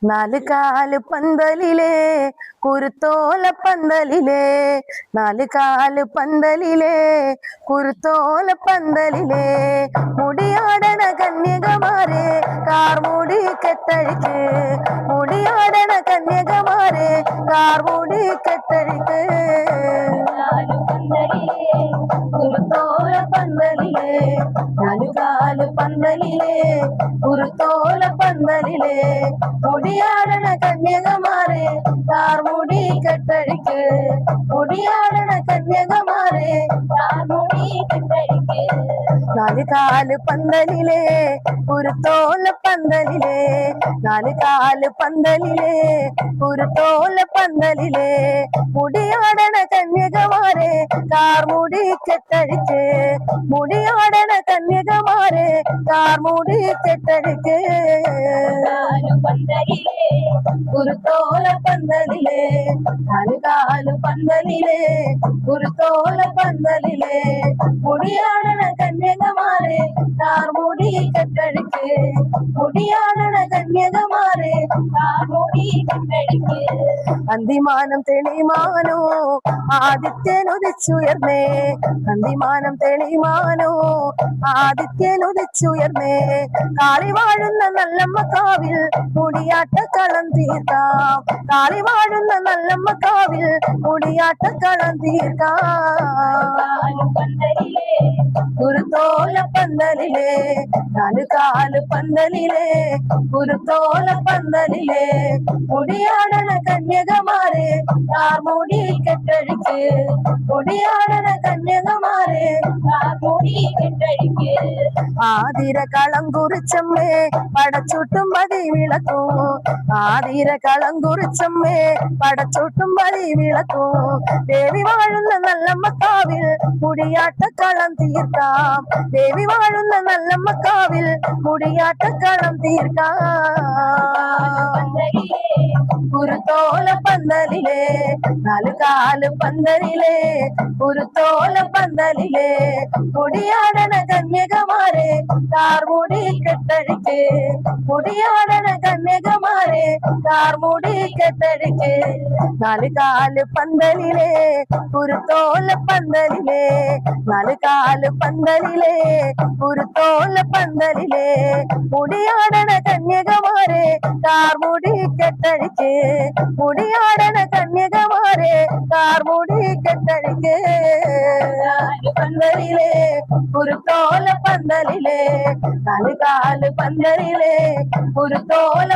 നാല് കാല് പന്തലിലേ കുരുത്തോല പന്തലിലേ നാല് കാല് പന്തലിലേ കുരുത്തോല പന്തലിലേ മുടിയാടണ കന്യകമാരെ കാർമുടി കെട്ടഴിക്ക് മുടിയാടണ കന്യകമാരെ കാർമുടി കെട്ടഴിക്ക് കുരുത്തോല പന്തലിലേ നാല് കാല് പന്തലിലേ കുരുത്തോല പന്തലിലേ മുടിയാടണ കന്യകമാരെ കാർമുടി കെട്ടഴിക്ക് മുടിയാടണ കന്യകമാരെ കാർമുടി കെട്ടഴിക്ക് നാല് കാല് പന്തലിലേ കുരുത്തോല പന്തലിലേ നാല് കാല് പന്തലിലേ കുരുത്തോല പന്തലിലേ മുടിയാടണ കന്യകമാരെ കാർമുടി കെട്ടഴിക്ക് മുടിയാടണ കന്യകമാരെ കാർമുടി കെട്ടഴിക്ക് കുരുത്തോല പന്തലിലേ നാല് കാല് പന്തലിലേ കുരുത്തോല പന്തലിലേ മുടിയാടണ കന്യകമാരെ കാർമുടി കെട്ടഴിക്ക് മുടിയാടണ കന്യകമാരെ കാർമുടി കെട്ടഴിക്ക് അന്തിമാനം തെളിമാനോ ആദിത്യനുദിച്ചുയർന്നേ അന്തിമാനം തെളിമാനോ ആദിത്യനുദിച്ചുയർന്നേ കാളി വാഴുന്ന നല്ലമ്മ കാവിൽ മുടിയാട്ട കളം തീർക്കാം കാളി വാഴുന്ന നല്ലമ്മ കാവിൽ മുടിയാട്ട കളം തീർക്കാം കുരുത്തോല പന്തലിലേ നാല് കാല് പന്തലിലേ കുരുത്തോല പന്തലിലേ മുടിയാടണ കന്യകമാരെ കാർമുടി കെട്ടഴിക്ക് മുടിയാടണ കന്യകമാരെ കാർമുടി കെട്ടഴിക്ക് ആതിര കളം കുറിച്ചമ്മേ പടച്ചൂട്ടും മതി വിളക്കൂ ആതിര കളം കുറിച്ചമ്മേ പടച്ചൂട്ടും മതി വിളക്കൂ ദേവി വാഴുന്ന നല്ലമ്മ കാവിൽ മുടിയാട്ട കളം തീർക്കാം ദേവി വാഴുന്ന നല്ലമ്മ കാവിൽ മുടിയാട്ട കളം തീർക്കാം കുരുത്തോല പന്തലിലേ നാല് കാല് പന്തലിലേ കുരുത്തോല പന്തലിലേ മുടിയാടണ കന്യകമാരെ കാർമുടി കെട്ടഴിക്ക് മുടിയാടണ കന്യകമാരെ കാർമുടി കെട്ടഴിക്ക് നാല് കാല് പന്തലിലേ കുരുത്തോല പന്തലിലേ നാല് കാല് പന്തലിലേ കുരുത്തോല പന്തലിലേ മുടിയാടണ കന്യകമാരെ കാർമുടി കെട്ടഴിക്ക് മുടിയാടണ കന്യകമാരെ കാർമുടി കെട്ടഴിക്ക് പന്തലിലേ കുരുത്തോല പന്തലിലേ നാല് കാല് പന്തലിലേ കുരുത്തോല